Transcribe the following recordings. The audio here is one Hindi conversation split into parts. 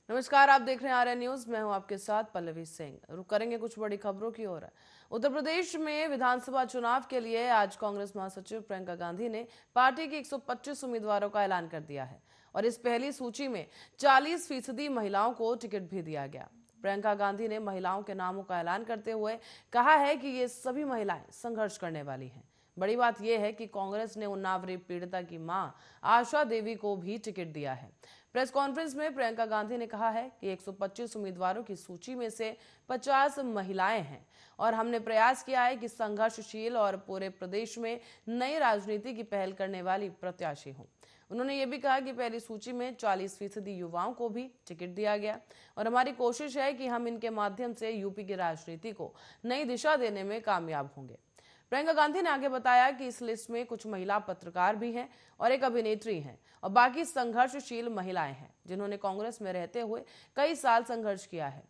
नमस्कार, आप देख रहे हैं आर्यन न्यूज। मैं हूं आपके साथ पल्लवी सिंह। रुक करेंगे कुछ बड़ी खबरों की ओर। उत्तर प्रदेश में विधानसभा चुनाव के लिए आज कांग्रेस महासचिव प्रियंका गांधी ने पार्टी के 125 उम्मीदवारों का ऐलान कर दिया है और इस पहली सूची में 40% महिलाओं को टिकट भी दिया गया। प्रियंका गांधी ने महिलाओं के नामों का ऐलान करते हुए कहा है कि ये सभी महिलाएं संघर्ष करने वाली हैं। बड़ी बात यह है कि कांग्रेस ने उन्नाव रेप पीड़िता की मां आशा देवी को भी टिकट दिया है। प्रेस कॉन्फ्रेंस में प्रियंका गांधी ने कहा है कि 125 उम्मीदवारों की सूची में से 50 महिलाएं हैं और हमने प्रयास किया है कि संघर्षशील और पूरे प्रदेश में नई राजनीति की पहल करने वाली प्रत्याशी हों। उन्होंने ये भी कहा कि पहली सूची में 40% युवाओं को भी टिकट दिया गया और हमारी कोशिश है कि हम इनके माध्यम से यूपी की राजनीति को नई दिशा देने में कामयाब होंगे। प्रियंका गांधी ने आगे बताया कि इस लिस्ट में कुछ महिला पत्रकार भी हैं और एक अभिनेत्री हैं और बाकी संघर्षशील महिलाएं हैं जिन्होंने कांग्रेस में रहते हुए कई साल संघर्ष किया है।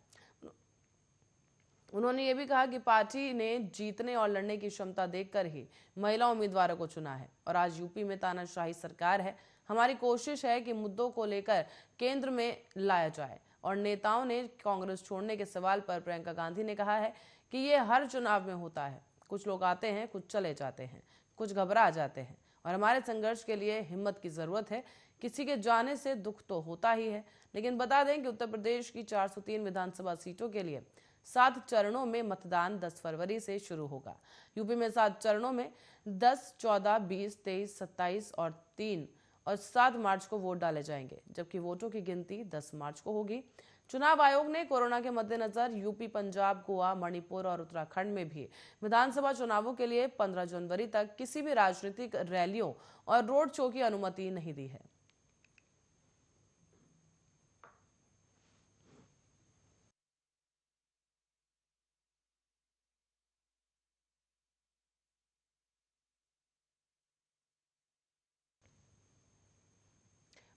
उन्होंने ये भी कहा कि पार्टी ने जीतने और लड़ने की क्षमता देखकर ही महिला उम्मीदवारों को चुना है और आज यूपी में तानाशाही सरकार है। हमारी कोशिश है कि मुद्दों को लेकर केंद्र में लाया जाए। और नेताओं ने कांग्रेस छोड़ने के सवाल पर प्रियंका गांधी ने कहा है कि ये हर चुनाव में होता है। कुछ लोग आते हैं, कुछ चले जाते हैं, कुछ घबरा जाते हैं और हमारे संघर्ष के लिए हिम्मत की जरूरत है। किसी के जाने से दुख तो होता ही है, लेकिन बता दें कि उत्तर प्रदेश की 403 विधानसभा सीटों के लिए 7 चरणों में मतदान 10 फरवरी से शुरू होगा। यूपी में 7 चरणों में 10, 14, 20, 23, 27 और 3 और 7 मार्च को वोट डाले जाएंगे, जबकि वोटों की गिनती 10 मार्च को होगी। चुनाव आयोग ने कोरोना के मद्देनजर यूपी, पंजाब, गोवा, मणिपुर और उत्तराखंड में भी विधानसभा चुनावों के लिए 15 जनवरी तक किसी भी राजनीतिक रैलियों और रोड शो की अनुमति नहीं दी है।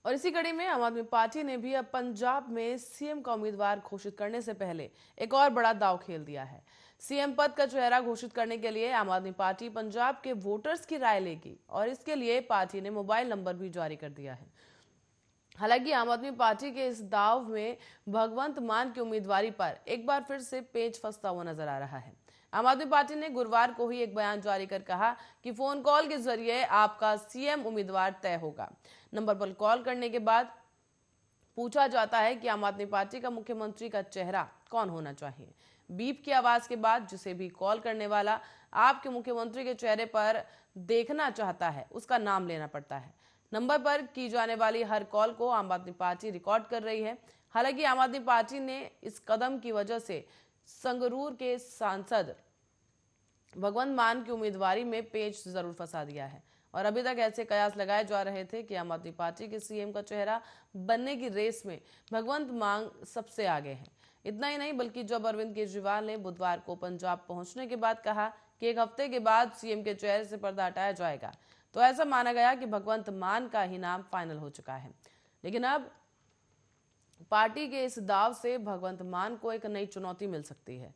और इसी कड़ी में आम आदमी पार्टी ने भी अब पंजाब में सीएम का उम्मीदवार घोषित करने से पहले एक और बड़ा दांव खेल दिया है। सीएम पद का चेहरा घोषित करने के लिए आम आदमी पार्टी पंजाब के वोटर्स की राय लेगी और इसके लिए पार्टी ने मोबाइल नंबर भी जारी कर दिया है। हालांकि आम आदमी पार्टी के इस दाव में भगवंत मान की उम्मीदवारी पर एक बार फिर से पेच फंसता हुआ नजर आ रहा है। आम आदमी पार्टी ने गुरुवार को ही एक बयान जारी कर कहा कि फोन कॉल के जरिए आपका सीएम उम्मीदवार तय होगा। नंबर पर कॉल करने के बाद पूछा जाता है कि आम आदमी पार्टी का मुख्यमंत्री का चेहरा कौन होना चाहिए। बीप की आवाज के बाद जिसे भी कॉल करने वाला आपके मुख्यमंत्री के चेहरे पर देखना चाहता है, उसका नाम लेना पड़ता है। नंबर पर की जाने वाली हर कॉल को आम आदमी पार्टी रिकॉर्ड कर रही है। हालांकि आम आदमी पार्टी ने इस कदम की वजह से संगरूर के सांसद भगवंत मान की उम्मीदवारी में पेच जरूर फंसा दिया है और अभी तक ऐसे कयास लगाए जा रहे थे कि आम आदमी पार्टी के सीएम का चेहरा बनने की रेस में भगवंत मान सबसे आगे हैं। इतना ही नहीं, बल्कि जब अरविंद केजरीवाल ने बुधवार को पंजाब पहुंचने के बाद कहा कि एक हफ्ते के बाद सीएम के चेहरे से पर्दा हटाया जाएगा, तो ऐसा माना गया कि भगवंत मान का ही नाम फाइनल हो चुका है। लेकिन अब पार्टी के इस दाव से भगवंत मान को एक नई चुनौती मिल सकती है।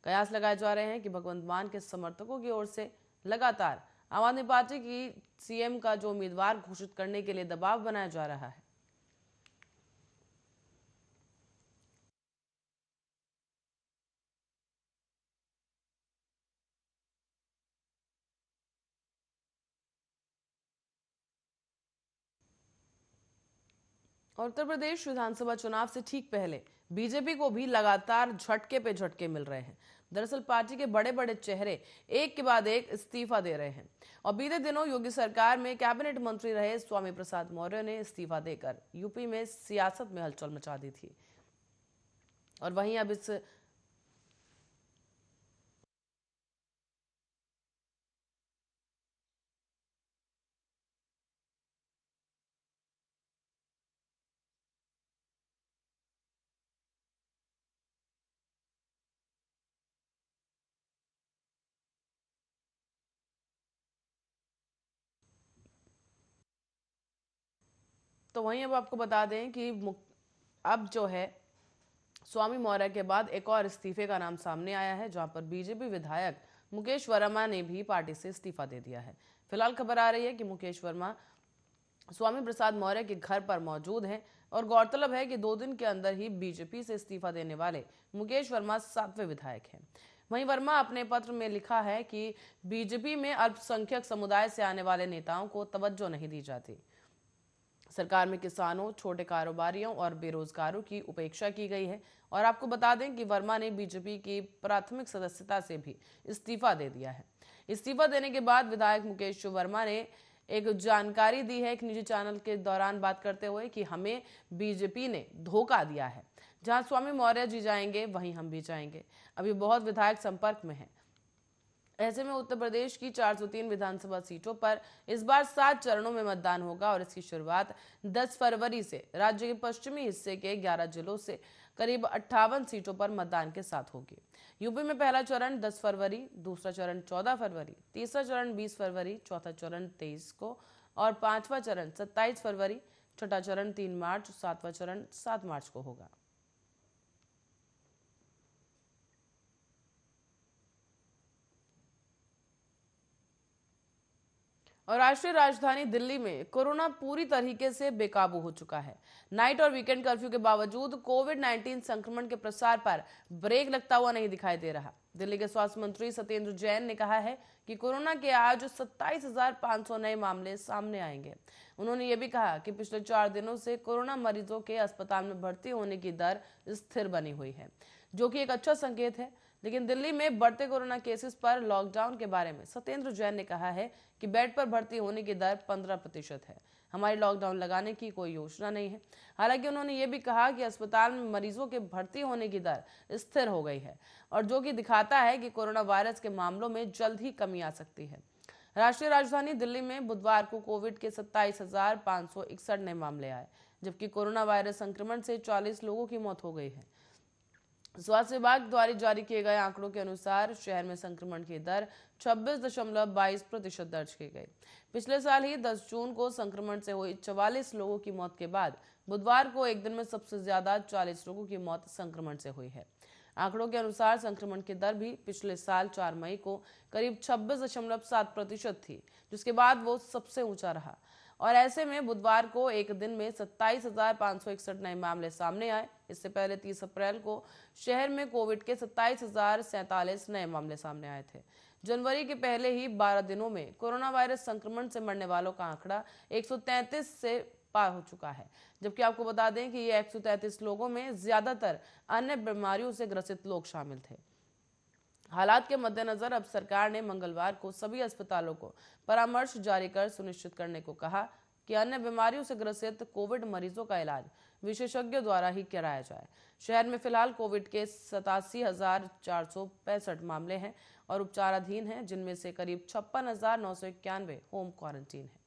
कयास लगाए जा रहे हैं कि भगवंत मान के समर्थकों की ओर से लगातार आम आदमी पार्टी की सीएम का जो उम्मीदवार घोषित करने के लिए दबाव बनाया जा रहा है। और उत्तर प्रदेश विधानसभा चुनाव से ठीक पहले बीजेपी को भी लगातार झटके पे झटके मिल रहे हैं। दरअसल पार्टी के बड़े बड़े चेहरे एक के बाद एक इस्तीफा दे रहे हैं और बीते दिनों योगी सरकार में कैबिनेट मंत्री रहे स्वामी प्रसाद मौर्य ने इस्तीफा देकर यूपी में सियासत में हलचल मचा दी थी। और वहीं अब इस तो वहीं अब आपको बता दें कि अब जो है स्वामी मौर्य के बाद एक और इस्तीफे का नाम सामने आया है, जहां पर बीजेपी विधायक मुकेश वर्मा ने भी पार्टी से इस्तीफा दे दिया है। फिलहाल खबर आ रही है कि मुकेश वर्मा स्वामी प्रसाद मौर्य के घर पर मौजूद हैं और गौरतलब है कि 2 दिन के अंदर ही बीजेपी से इस्तीफा देने वाले मुकेश वर्मा 7वें विधायक हैं। वहीं वर्मा अपने पत्र में लिखा है कि बीजेपी में अल्पसंख्यक समुदाय से आने वाले नेताओं को तवज्जो नहीं दी जाती। सरकार में किसानों, छोटे कारोबारियों और बेरोजगारों की उपेक्षा की गई है। और आपको बता दें कि वर्मा ने बीजेपी की प्राथमिक सदस्यता से भी इस्तीफा दे दिया है। इस्तीफा देने के बाद विधायक मुकेश वर्मा ने एक जानकारी दी है एक निजी चैनल के दौरान बात करते हुए कि हमें बीजेपी ने धोखा दिया है। जहां स्वामी मौर्य जी जाएंगे वहीं हम भी जाएंगे। अभी बहुत विधायक संपर्क में हैं। ऐसे में उत्तर प्रदेश की 403 विधानसभा सीटों पर इस बार 7 चरणों में मतदान होगा और इसकी शुरुआत 10 फरवरी से राज्य के पश्चिमी हिस्से के 11 जिलों से करीब 58 सीटों पर मतदान के साथ होगी। यूपी में पहला चरण 10 फरवरी, दूसरा चरण 14 फरवरी, तीसरा चरण 20 फरवरी, चौथा चरण 23 को और पांचवा चरण 27 फरवरी, छठा चरण 3 मार्च, सातवां चरण 7 मार्च को होगा। और राष्ट्रीय राजधानी दिल्ली में कोरोना पूरी तरीके से बेकाबू हो चुका है। नाइट और वीकेंड कर्फ्यू के बावजूद कोविड-19 संक्रमण के प्रसार पर ब्रेक लगता हुआ नहीं दिखाई दे रहा। दिल्ली के स्वास्थ्य मंत्री सत्येंद्र जैन ने कहा है कि कोरोना के आज 27,500 नए मामले सामने आएंगे। उन्होंने ये भी कहा कि पिछले 4 दिनों से कोरोना मरीजों के अस्पताल में भर्ती होने की दर स्थिर बनी हुई है, जो कि एक अच्छा संकेत है। लेकिन दिल्ली में बढ़ते कोरोना केसेस पर लॉकडाउन के बारे में सत्येंद्र जैन ने कहा है कि बेड पर भर्ती होने की दर 15% है। हमारी लॉकडाउन लगाने की कोई योजना नहीं है। हालांकि उन्होंने ये भी कहा कि अस्पताल में मरीजों के भर्ती होने की दर स्थिर हो गई है और जो कि दिखाता है कि कोरोना वायरस के मामलों में जल्द ही कमी आ सकती है। राष्ट्रीय राजधानी दिल्ली में बुधवार को कोविड के 27,561 नए मामले आए, जबकि कोरोना वायरस संक्रमण से 40 लोगों की मौत हो गई है। स्वास्थ्य विभाग द्वारा जारी किए गए आंकड़ों के अनुसार शहर में संक्रमण की दर 26.22% दर्ज की गई। पिछले साल ही 10 जून को संक्रमण से हुई 44 लोगों की मौत के बाद बुधवार को एक दिन में सबसे ज्यादा 40 लोगों की मौत संक्रमण से हुई है। आंकड़ों के अनुसार संक्रमण की दर भी पिछले साल 4 मई को करीब 26.7% थी, जिसके बाद वो सबसे ऊंचा रहा। और ऐसे में बुधवार को एक दिन में 27,561 नए मामले सामने आए। इससे पहले 30 अप्रैल को शहर में कोविड के 27,047 नए मामले सामने आए थे। जनवरी के पहले ही 12 दिनों में कोरोना वायरस संक्रमण से मरने वालों का आंकड़ा 133 से पार हो चुका है। जबकि आपको बता दें कि ये 133 लोगों में ज्यादातर अन्य बीमारियों से ग्रसित लोग शामिल थे। हालात के मद्देनजर अब सरकार ने मंगलवार को सभी अस्पतालों को परामर्श जारी कर सुनिश्चित करने को कहा कि अन्य बीमारियों से ग्रसित कोविड मरीजों का इलाज विशेषज्ञों द्वारा ही कराया जाए। शहर में फिलहाल कोविड के 87,465 मामले हैं और उपचाराधीन हैं, जिनमें से करीब 56,991 होम क्वारंटीन है।